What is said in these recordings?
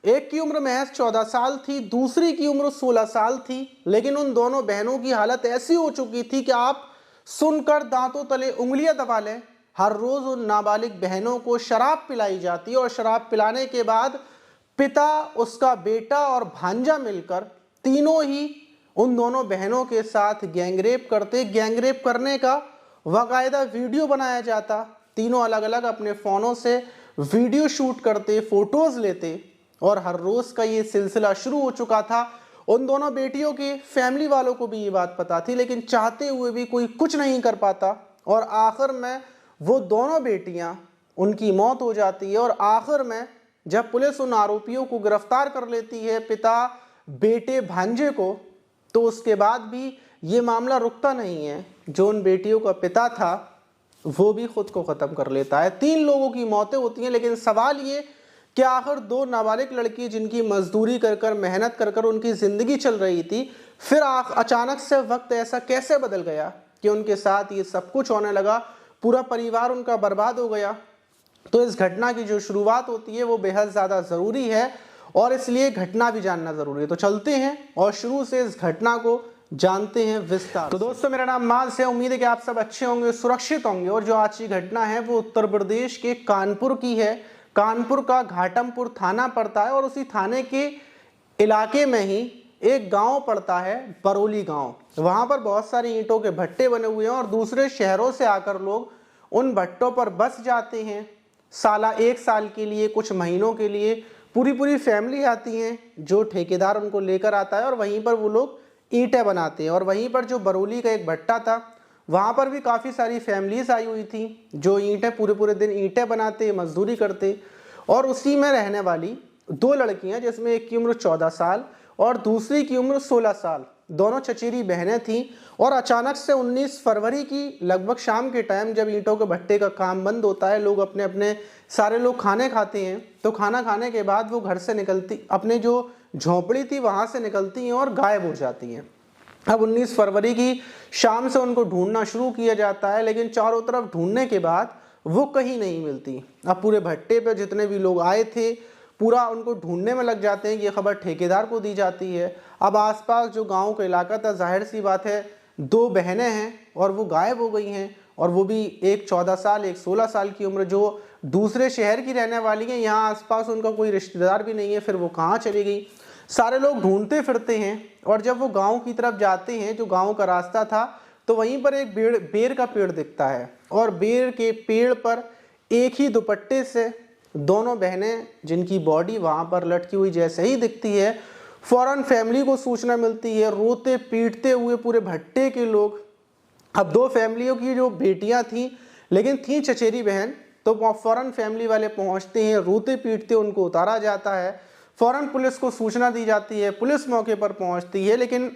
एक की उम्र महज 14 साल थी, दूसरी की उम्र 16 साल थी, लेकिन उन दोनों बहनों की हालत ऐसी हो चुकी थी कि आप सुनकर दांतों तले उंगलियां दबा लें। हर रोज उन नाबालिग बहनों को शराब पिलाई जाती और शराब पिलाने के बाद पिता, उसका बेटा और भांजा मिलकर तीनों ही उन दोनों बहनों के साथ गैंगरेप करते। गैंगरेप करने का बाकायदा वीडियो बनाया जाता, तीनों अलग अलग अपने फ़ोनों से वीडियो शूट करते, फोटोज़ लेते और हर रोज़ का ये सिलसिला शुरू हो चुका था। उन दोनों बेटियों के फैमिली वालों को भी ये बात पता थी, लेकिन चाहते हुए भी कोई कुछ नहीं कर पाता और आखिर में वो दोनों बेटियां, उनकी मौत हो जाती है। और आखिर में जब पुलिस उन आरोपियों को गिरफ्तार कर लेती है, पिता, बेटे, भांजे को, तो उसके बाद भी ये मामला रुकता नहीं है। जो उन बेटियों का पिता था वो भी खुद को ख़त्म कर लेता है। 3 लोगों की मौतें होती हैं, लेकिन सवाल ये कि आखिर 2 नाबालिग लड़की जिनकी मजदूरी कर कर, मेहनत कर कर उनकी ज़िंदगी चल रही थी, फिर अचानक से वक्त ऐसा कैसे बदल गया कि उनके साथ ये सब कुछ होने लगा, पूरा परिवार उनका बर्बाद हो गया। तो इस घटना की जो शुरुआत होती है वो बेहद ज़्यादा ज़रूरी है और इसलिए घटना भी जानना ज़रूरी है। तो चलते हैं और शुरू से इस घटना को जानते हैं विस्तार। तो दोस्तों, मेरा नाम माज है, उम्मीद है कि आप सब अच्छे होंगे, सुरक्षित होंगे। और जो आज की घटना है वो उत्तर प्रदेश के कानपुर की है। कानपुर का घाटमपुर थाना पड़ता है और उसी थाने के इलाके में ही एक गांव पड़ता है, बरौली गांव। वहां पर बहुत सारी ईंटों के भट्टे बने हुए हैं और दूसरे शहरों से आकर लोग उन भट्टों पर बस जाते हैं। साला 1 साल के लिए, कुछ महीनों के लिए पूरी फैमिली आती हैं, जो ठेकेदार उनको लेकर आता है और वहीं पर वो लोग ईंटें बनाते हैं। और वहीं पर जो बरौली का एक भट्टा था, वहाँ पर भी काफ़ी सारी फैमिलीज आई हुई थी जो ईंटें पूरे दिन ईंटें बनाते, मजदूरी करते। और उसी में रहने वाली 2 लड़कियाँ, जिसमें एक की उम्र 14 साल और दूसरी की उम्र 16 साल, दोनों चचेरी बहनें थीं। और अचानक से 19 फरवरी की लगभग शाम के टाइम, जब ईंटों के भट्टे का काम बंद होता है, लोग अपने अपने सारे लोग खाने खाते हैं, तो खाना खाने के बाद वो घर से निकलती, अपने जो झोंपड़ी थी वहाँ से निकलती हैं और गायब हो जाती हैं। अब 19 फरवरी की शाम से उनको ढूंढना शुरू किया जाता है, लेकिन चारों तरफ ढूंढने के बाद वो कहीं नहीं मिलती। अब पूरे भट्टे पे जितने भी लोग आए थे, पूरा उनको ढूंढने में लग जाते हैं कि ये खबर ठेकेदार को दी जाती है। अब आसपास जो गांव का इलाका था, जाहिर सी बात है 2 बहनें हैं और वो गायब हो गई हैं, और वो भी एक 14 साल, एक 16 साल की उम्र, जो दूसरे शहर की रहने वाली हैं। यहाँ आसपास उनका कोई रिश्तेदार भी नहीं है, फिर वो कहाँ चली गई। सारे लोग ढूंढते फिरते हैं और जब वो गांव की तरफ जाते हैं, जो गांव का रास्ता था, तो वहीं पर एक बेर का पेड़ दिखता है और बेर के पेड़ पर एक ही दुपट्टे से दोनों बहनें, जिनकी बॉडी वहां पर लटकी हुई जैसे ही दिखती है, फौरन फैमिली को सूचना मिलती है। रोते पीटते हुए पूरे भट्टे के लोग, अब 2 फैमिलियों की जो बेटियां थीं, लेकिन थी चचेरी बहन, तो फौरन फैमिली वाले पहुंचते हैं, रोते पीटते उनको उतारा जाता है। फौरन पुलिस को सूचना दी जाती है, पुलिस मौके पर पहुंचती है। लेकिन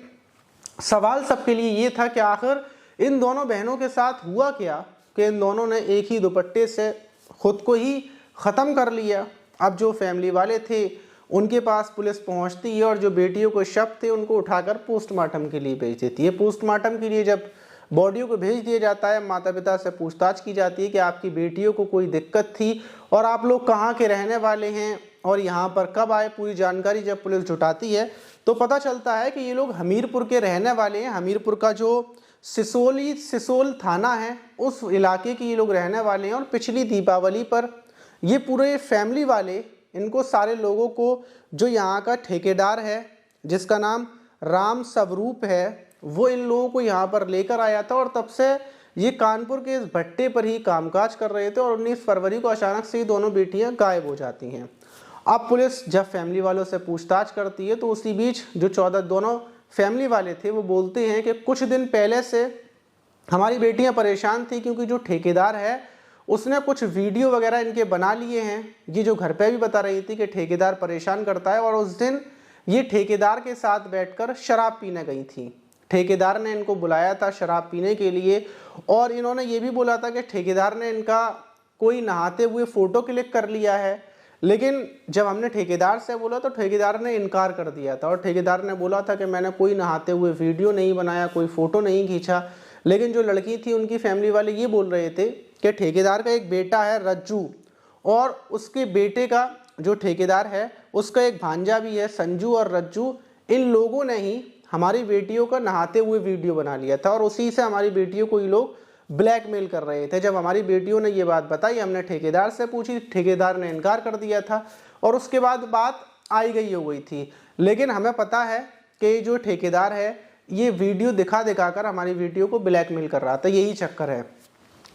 सवाल सबके लिए ये था कि आखिर इन दोनों बहनों के साथ हुआ क्या कि इन दोनों ने एक ही दुपट्टे से खुद को ही ख़त्म कर लिया। अब जो फैमिली वाले थे उनके पास पुलिस पहुंचती है और जो बेटियों को शव थे उनको उठाकर पोस्टमार्टम के लिए भेज देती है। पोस्टमार्टम के लिए जब बॉडियों को भेज दिया जाता है, माता पिता से पूछताछ की जाती है कि आपकी बेटियों को कोई दिक्कत थी और आप लोग कहाँ के रहने वाले हैं और यहाँ पर कब आए। पूरी जानकारी जब पुलिस जुटाती है तो पता चलता है कि ये लोग हमीरपुर के रहने वाले हैं। हमीरपुर का जो सिसोल थाना है, उस इलाके के ये लोग रहने वाले हैं। और पिछली दीपावली पर ये पूरे फैमिली वाले, इनको सारे लोगों को, जो यहाँ का ठेकेदार है जिसका नाम राम स्वरूप है, वो इन लोगों को यहाँ पर लेकर आया था और तब से ये कानपुर के इस भट्टे पर ही कामकाज कर रहे थे। और 19 फरवरी को अचानक से ये दोनों बेटियाँ गायब हो जाती हैं। अब पुलिस जब फैमिली वालों से पूछताछ करती है तो उसी बीच जो 14 दोनों फैमिली वाले थे वो बोलते हैं कि कुछ दिन पहले से हमारी बेटियां परेशान थी, क्योंकि जो ठेकेदार है उसने कुछ वीडियो वगैरह इनके बना लिए हैं। ये जो घर पे भी बता रही थी कि ठेकेदार परेशान करता है, और उस दिन ये ठेकेदार के साथ बैठकर शराब पीने गई थी। ठेकेदार ने इनको बुलाया था शराब पीने के लिए और इन्होंने ये भी बोला था कि ठेकेदार ने इनका कोई नहाते हुए फ़ोटो क्लिक कर लिया है। लेकिन जब हमने ठेकेदार से बोला तो ठेकेदार ने इनकार कर दिया था और ठेकेदार ने बोला था कि मैंने कोई नहाते हुए वीडियो नहीं बनाया, कोई फ़ोटो नहीं खींचा। लेकिन जो लड़की थी उनकी फैमिली वाले ये बोल रहे थे कि ठेकेदार का एक बेटा है रज्जू, और उसके बेटे का जो ठेकेदार है उसका एक भांजा भी है संजू और रज्जू, इन लोगों ने ही हमारी बेटियों का नहाते हुए वीडियो बना लिया था और उसी से हमारी बेटियों को ये लोग ब्लैकमेल कर रहे थे। जब हमारी बेटियों ने ये बात बताई, हमने ठेकेदार से पूछी, ठेकेदार ने इनकार कर दिया था और उसके बाद बात आई गई हो गई थी। लेकिन हमें पता है कि जो ठेकेदार है ये वीडियो दिखा दिखाकर हमारी बेटियों को ब्लैकमेल कर रहा था, यही चक्कर है।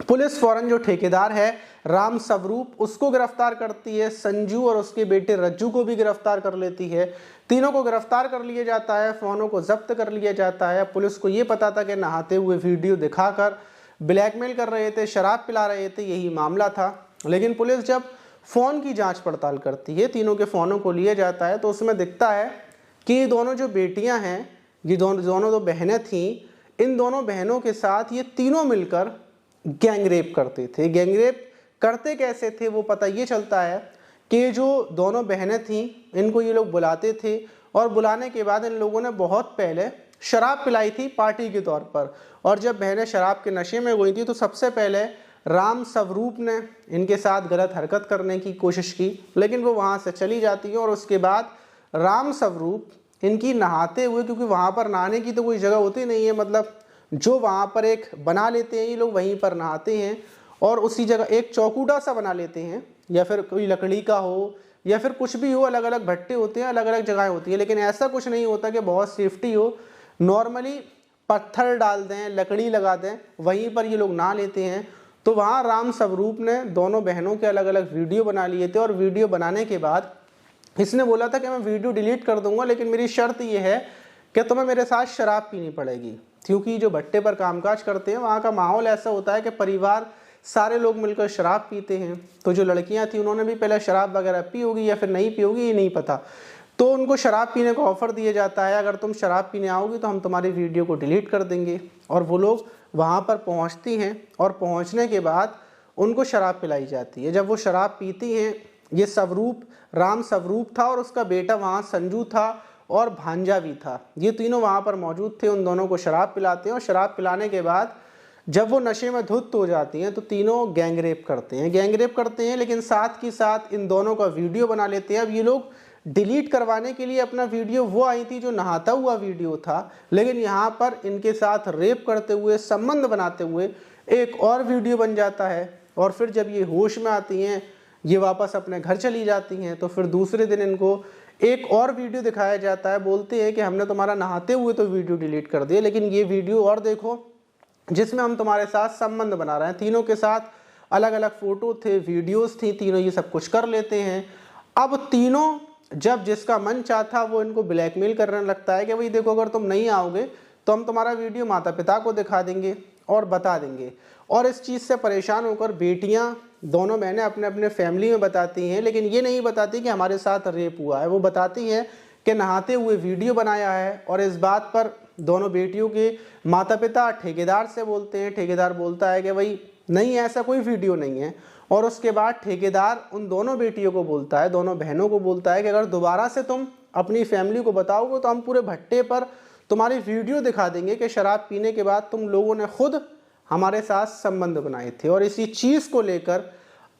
पुलिस फौरन जो ठेकेदार है राम स्वरूप, उसको गिरफ्तार करती है, संजू और उसके बेटे रज्जू को भी गिरफ्तार कर लेती है। तीनों को गिरफ्तार कर लिया जाता है, फोनों को जब्त कर लिया जाता है। पुलिस को ये पता था कि नहाते हुए वीडियो दिखाकर ब्लैकमेल कर रहे थे, शराब पिला रहे थे, यही मामला था। लेकिन पुलिस जब फ़ोन की जांच पड़ताल करती है, तीनों के फ़ोनों को लिया जाता है, तो उसमें दिखता है कि ये दोनों जो बेटियां हैं, ये दोनों दो बहनें थीं, इन दोनों बहनों के साथ ये तीनों मिलकर गैंगरेप करते थे। गैंगरेप करते कैसे थे वो पता ये चलता है कि जो दोनों बहनें थीं इनको ये लोग बुलाते थे और बुलाने के बाद इन लोगों ने बहुत पहले शराब पिलाई थी पार्टी के तौर पर। और जब बहनें शराब के नशे में गई थी तो सबसे पहले राम स्वरूप ने इनके साथ गलत हरकत करने की कोशिश की, लेकिन वो वहाँ से चली जाती है और उसके बाद राम स्वरूप इनकी नहाते हुए, क्योंकि वहाँ पर नहाने की तो कोई जगह होती नहीं है, मतलब जो वहाँ पर एक बना लेते हैं ये लोग वहीं पर नहाते हैं और उसी जगह एक चौकूटा सा बना लेते हैं या फिर कोई लकड़ी का हो या फिर कुछ भी हो, अलग अलग भट्टे होते हैं, अलग अलग जगहें होती है। लेकिन ऐसा कुछ नहीं होता कि बहुत सेफ्टी हो, नॉर्मली पत्थर डाल दें, लकड़ी लगा दें, वहीं पर ये लोग नहा लेते हैं। तो वहाँ राम स्वरूप ने दोनों बहनों के अलग अलग वीडियो बना लिए थे और वीडियो बनाने के बाद इसने बोला था कि मैं वीडियो डिलीट कर दूंगा, लेकिन मेरी शर्त ये है कि तुम्हें मेरे साथ शराब पीनी पड़ेगी। क्योंकि जो भट्टे पर कामकाज करते हैं वहाँ का माहौल ऐसा होता है कि परिवार सारे लोग मिलकर शराब पीते हैं। तो जो लड़कियां थी उन्होंने भी पहले शराब वगैरह पी होगी या फिर नहीं पी होगी, ये नहीं पता। तो उनको शराब पीने का ऑफर दिया जाता है, अगर तुम शराब पीने आओगी तो हम तुम्हारी वीडियो को डिलीट कर देंगे। और वो लोग वहाँ पर पहुँचती हैं और पहुँचने के बाद उनको शराब पिलाई जाती है। जब वो शराब पीती हैं, ये स्वरूप राम स्वरूप था और उसका बेटा वहाँ संजू था और भांजा भी था, ये तीनों वहाँ पर मौजूद थे। उन दोनों को शराब पिलाते हैं और शराब पिलाने के बाद जब वो नशे में धुत हो जाती हैं तो तीनों गैंगरेप करते हैं, लेकिन साथ ही साथ इन दोनों का वीडियो बना लेते हैं। अब ये लोग डिलीट करवाने के लिए अपना वीडियो वो आई थी जो नहाता हुआ वीडियो था, लेकिन यहाँ पर इनके साथ रेप करते हुए, संबंध बनाते हुए एक और वीडियो बन जाता है। और फिर जब ये होश में आती हैं, ये वापस अपने घर चली जाती हैं, तो फिर दूसरे दिन इनको एक और वीडियो दिखाया जाता है। बोलते हैं कि हमने तुम्हारा नहाते हुए तो वीडियो डिलीट कर दिया, लेकिन ये वीडियो और देखो जिसमें हम तुम्हारे साथ संबंध बना रहे हैं। तीनों के साथ अलग अलग फोटो थे, वीडियोस थी, तीनों ये सब कुछ कर लेते हैं। अब तीनों जब जिसका मन चाहता वो इनको ब्लैकमेल करने लगता है कि भाई देखो अगर तुम नहीं आओगे तो हम तुम्हारा वीडियो माता पिता को दिखा देंगे और बता देंगे। और इस चीज़ से परेशान होकर बेटियां दोनों बहनें अपने अपने फैमिली में बताती हैं, लेकिन ये नहीं बताती कि हमारे साथ रेप हुआ है। वो बताती हैं कि नहाते हुए वीडियो बनाया है। और इस बात पर दोनों बेटियों के माता पिता ठेकेदार से बोलते हैं। ठेकेदार बोलता है कि भाई नहीं, ऐसा कोई वीडियो नहीं है। और उसके बाद ठेकेदार उन दोनों बेटियों को बोलता है, दोनों बहनों को बोलता है कि अगर दोबारा से तुम अपनी फैमिली को बताओगे तो हम पूरे भट्टे पर तुम्हारी वीडियो दिखा देंगे कि शराब पीने के बाद तुम लोगों ने खुद हमारे साथ संबंध बनाए थे। और इसी चीज़ को लेकर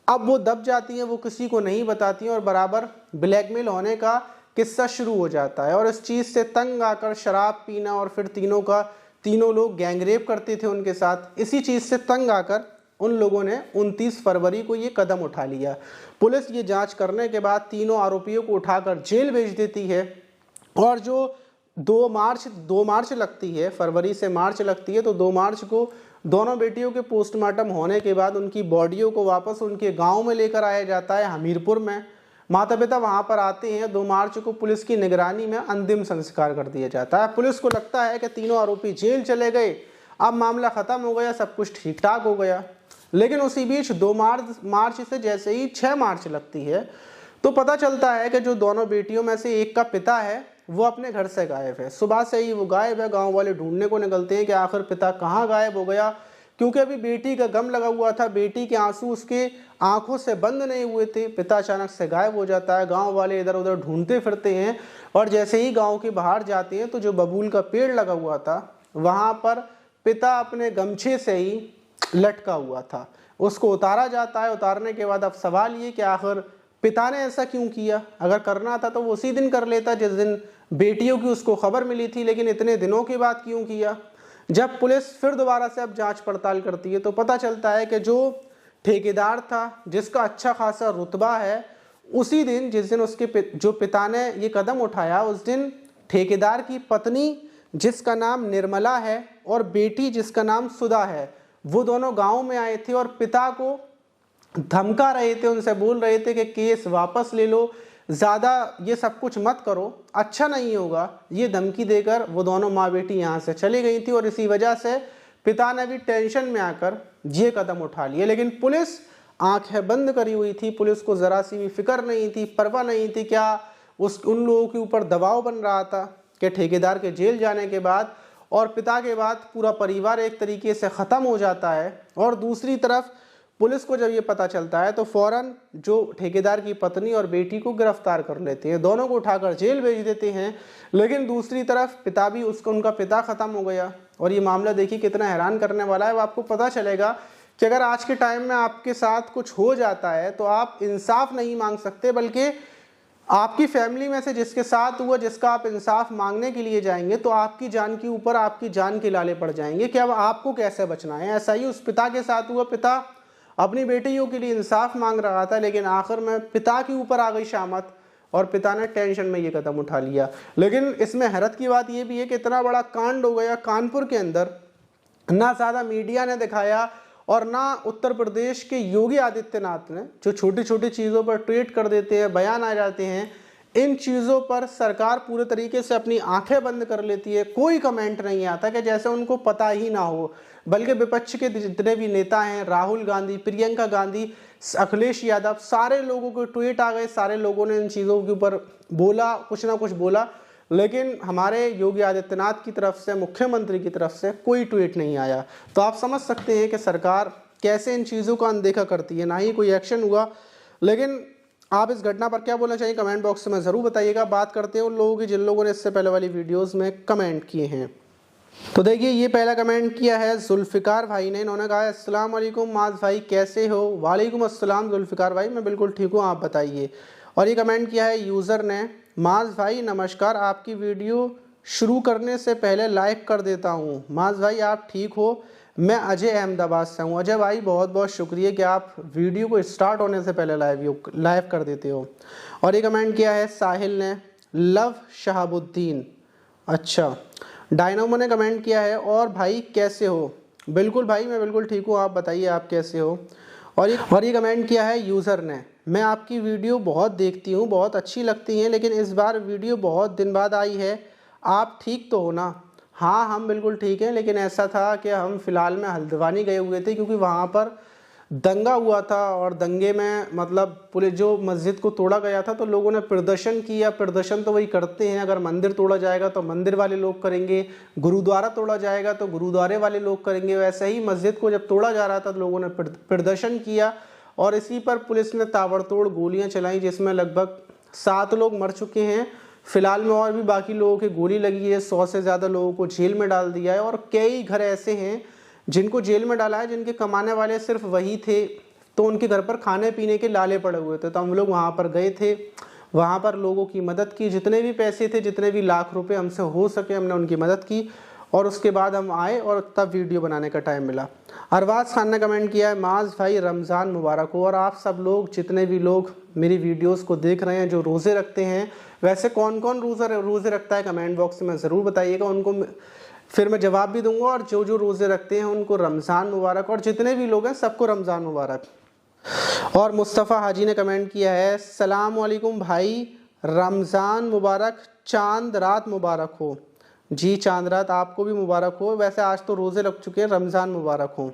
अब वो दब जाती हैं, वो किसी को नहीं बताती हैं और बराबर ब्लैकमेल होने का किस्सा शुरू हो जाता है। और इस चीज़ से तंग आकर शराब पीना और फिर तीनों लोग गैंगरेप करते थे उनके साथ। इसी चीज़ से तंग आकर उन लोगों ने 29 फरवरी को ये कदम उठा लिया। पुलिस ये जांच करने के बाद तीनों आरोपियों को उठाकर जेल भेज देती है। और जो 2 मार्च लगती है, फरवरी से मार्च लगती है, तो 2 मार्च को दोनों बेटियों के पोस्टमार्टम होने के बाद उनकी बॉडियों को वापस उनके गांव में लेकर आया जाता है, हमीरपुर में। माता पिता वहां पर आते हैं। 2 मार्च को पुलिस की निगरानी में अंतिम संस्कार कर दिया जाता है। पुलिस को लगता है कि तीनों आरोपी जेल चले गए, अब मामला खत्म हो गया, सब कुछ ठीक ठाक हो गया। लेकिन उसी बीच 2 मार्च से जैसे ही 6 मार्च लगती है तो पता चलता है कि जो दोनों बेटियों में से एक का पिता है वो अपने घर से गायब है। सुबह से ही वो गायब है। गांव वाले ढूंढने को निकलते हैं कि आखिर पिता कहाँ गायब हो गया, क्योंकि अभी बेटी का गम लगा हुआ था, बेटी के आंसू उसके आंखों से बंद नहीं हुए थे। पिता अचानक से गायब हो जाता है। गांव वाले इधर उधर ढूंढते फिरते हैं और जैसे ही गांव के बाहर जाते हैं तो जो बबूल का पेड़ लगा हुआ था वहां पर पिता अपने गमछे से ही लटका हुआ था। उसको उतारा जाता है। उतारने के बाद अब सवाल ये कि आखिर पिता ने ऐसा क्यों किया? अगर करना था तो वो उसी दिन कर लेता जिस दिन बेटियों की उसको खबर मिली थी, लेकिन इतने दिनों के बाद क्यों किया? जब पुलिस फिर दोबारा से अब जांच पड़ताल करती है तो पता चलता है कि जो ठेकेदार था, जिसका अच्छा खासा रुतबा है, उसी दिन जिस दिन उसके जो पिता ने ये कदम उठाया, उस दिन ठेकेदार की पत्नी जिसका नाम निर्मला है और बेटी जिसका नाम सुधा है, वो दोनों गांव में आए थे और पिता को धमका रहे थे, उनसे बोल रहे थे कि केस वापस ले लो, ज़्यादा ये सब कुछ मत करो, अच्छा नहीं होगा। ये धमकी देकर वो दोनों माँ बेटी यहाँ से चली गई थी और इसी वजह से पिता ने भी टेंशन में आकर ये कदम उठा लिया। लेकिन पुलिस आंखें बंद करी हुई थी, पुलिस को ज़रा सी भी फिक्र नहीं थी, परवाह नहीं थी। क्या उन लोगों के ऊपर दबाव बन रहा था कि ठेकेदार के जेल जाने के बाद और पिता के बाद पूरा परिवार एक तरीके से ख़त्म हो जाता है। और दूसरी तरफ पुलिस को जब ये पता चलता है तो फ़ौरन जो ठेकेदार की पत्नी और बेटी को गिरफ्तार कर लेते हैं, दोनों को उठाकर जेल भेज देते हैं। लेकिन दूसरी तरफ पिता भी उनका पिता ख़त्म हो गया। और ये मामला देखिए कितना हैरान करने वाला है। वो आपको पता चलेगा कि अगर आज के टाइम में आपके साथ कुछ हो जाता है तो आप इंसाफ नहीं मांग सकते, बल्कि आपकी फैमिली में से जिसके साथ हुआ, जिसका आप इंसाफ मांगने के लिए जाएंगे तो आपकी जान के ऊपर आपकी जान के लाले पड़ जाएंगे कि अब आपको कैसे बचना है। ऐसा ही उस पिता के साथ हुआ। पिता अपनी बेटियों के लिए इंसाफ मांग रहा था, लेकिन आखिर में पिता के ऊपर आ गई शामत और पिता ने टेंशन में ये कदम उठा लिया। लेकिन इसमें हैरत की बात ये भी है कि इतना बड़ा कांड हो गया कानपुर के अंदर, ना ज़्यादा मीडिया ने दिखाया और ना उत्तर प्रदेश के योगी आदित्यनाथ ने, जो छोटी छोटी चीज़ों पर ट्वीट कर देते हैं, बयान आ जाते हैं, इन चीज़ों पर सरकार पूरे तरीके से अपनी आंखें बंद कर लेती है। कोई कमेंट नहीं आता कि जैसे उनको पता ही ना हो। बल्कि विपक्ष के जितने भी नेता हैं, राहुल गांधी, प्रियंका गांधी, अखिलेश यादव, सारे लोगों के ट्वीट आ गए, सारे लोगों ने इन चीज़ों के ऊपर बोला, कुछ ना कुछ बोला। लेकिन हमारे योगी आदित्यनाथ की तरफ से, मुख्यमंत्री की तरफ से कोई ट्वीट नहीं आया। तो आप समझ सकते हैं कि सरकार कैसे इन चीज़ों का अनदेखा करती है, ना ही कोई एक्शन हुआ। लेकिन आप इस घटना पर क्या बोलना चाहिए कमेंट बॉक्स में ज़रूर बताइएगा। बात करते हैं उन लोगों की जिन लोगों ने इससे पहले वाली वीडियोस में कमेंट किए हैं। तो देखिए, ये पहला कमेंट किया है जुल्फ़िकार भाई ने। इन्होंने कहा अस्सलाम वालेकुम माज भाई, कैसे हो? वालेकुम अस्सलाम जुल्फ़िकार भाई, मैं बिल्कुल ठीक हूँ, आप बताइए। और ये कमेंट किया है यूज़र ने, माज भाई नमस्कार, आपकी वीडियो शुरू करने से पहले लाइक कर देता हूँ। माज भाई आप ठीक हो? मैं अजय अहमदाबाद से हूँ। अजय भाई बहुत बहुत शुक्रिया कि आप वीडियो को स्टार्ट होने से पहले लाइव कर देते हो। और ये कमेंट किया है साहिल ने, लव शहाबुद्दीन। अच्छा, डायनामो ने कमेंट किया है, और भाई कैसे हो? बिल्कुल भाई मैं बिल्कुल ठीक हूँ, आप बताइए आप कैसे हो? और ये कमेंट किया है यूज़र ने, मैं आपकी वीडियो बहुत देखती हूँ, बहुत अच्छी लगती हैं, लेकिन इस बार वीडियो बहुत दिन बाद आई है, आप ठीक तो हो ना? हाँ हम बिल्कुल ठीक हैं, लेकिन ऐसा था कि हम फ़िलहाल में हल्द्वानी गए हुए थे क्योंकि वहाँ पर दंगा हुआ था और दंगे में मतलब पुलिस जो मस्जिद को तोड़ा गया था तो लोगों ने प्रदर्शन किया। प्रदर्शन तो वही करते हैं, अगर मंदिर तोड़ा जाएगा तो मंदिर वाले लोग करेंगे, गुरुद्वारा तोड़ा जाएगा तो गुरुद्वारे वाले लोग करेंगे। वैसे ही मस्जिद को जब तोड़ा जा रहा था तो लोगों ने प्रदर्शन किया और इसी पर पुलिस ने ताबड़तोड़ गोलियाँ चलाई, जिसमें लगभग 7 लोग मर चुके हैं। फिलहाल में और भी बाकी लोगों की गोली लगी है, 100 से ज़्यादा लोगों को जेल में डाल दिया है और कई घर ऐसे हैं जिनको जेल में डाला है जिनके कमाने वाले सिर्फ वही थे, तो उनके घर पर खाने पीने के लाले पड़े हुए थे। तो हम लोग वहाँ पर गए थे, वहाँ पर लोगों की मदद की, जितने भी पैसे थे, जितने भी लाख रुपए हमसे हो सके हमने उनकी मदद की और उसके बाद हम आए और तब वीडियो बनाने का टाइम मिला। अरबाज खान ने कमेंट किया है, माज भाई रमज़ान मुबारक हो। और आप सब लोग जितने भी लोग मेरी वीडियोस को देख रहे हैं जो रोज़े रखते हैं, वैसे कौन कौन रोज़े रखता है कमेंट बॉक्स में ज़रूर बताइएगा, उनको फिर मैं जवाब भी दूंगा। और जो जो रोज़े रखते हैं उनको रमज़ान मुबारक, और जितने भी लोग हैं सबको रमज़ान मुबारक। और मुस्तफ़ा हाजी ने कमेंट किया है, सलाम वालेकुम भाई, रमज़ान मुबारक, चांद रात मुबारक हो। जी चांद रात आपको भी मुबारक हो, वैसे आज तो रोज़े लग चुके हैं, रमज़ान मुबारक हो।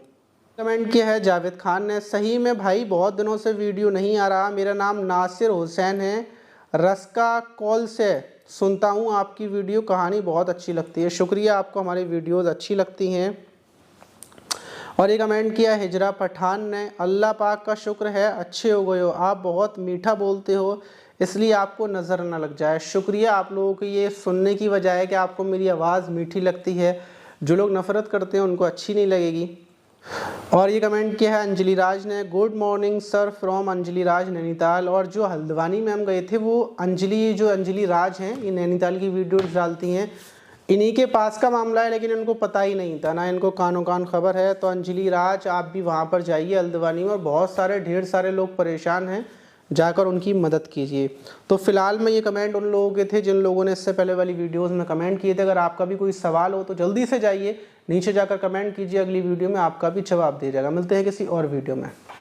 कमेंट किया है जावेद खान ने, सही में भाई बहुत दिनों से वीडियो नहीं आ रहा, मेरा नाम नासिर हुसैन है, रस्का कॉल से सुनता हूँ आपकी वीडियो, कहानी बहुत अच्छी लगती है। शुक्रिया, आपको हमारी वीडियोस अच्छी लगती हैं। और ये कमेंट किया हिजरा पठान ने, अल्लाह पाक का शुक्र है अच्छे हो गए हो, आप बहुत मीठा बोलते हो इसलिए आपको नज़र न लग जाए। शुक्रिया, आप लोगों की ये सुनने की वजह है कि आपको मेरी आवाज़ मीठी लगती है। जो लोग नफ़रत करते हैं उनको अच्छी नहीं लगेगी। और ये कमेंट किया है अंजलि राज ने, good morning sir from Anjali Raj Nainital. और जो हल्द्वानी में हम गए थे वो अंजलि राज हैं, ये नैनीताल की वीडियोस डालती हैं, इन्हीं के पास का मामला है, लेकिन इनको पता ही नहीं था ना, इनको कानो कान खबर है। तो अंजलि राज आप भी वहाँ पर जाइए हल्द्वानी में, और बहुत सारे ढेर सारे लोग परेशान हैं, जाकर उनकी मदद कीजिए। तो फिलहाल में ये कमेंट उन लोगों के थे जिन लोगों ने इससे पहले वाली वीडियोस में कमेंट किए थे। अगर आपका भी कोई सवाल हो तो जल्दी से जाइए नीचे जाकर कमेंट कीजिए, अगली वीडियो में आपका भी जवाब दिया जाएगा। मिलते हैं किसी और वीडियो में।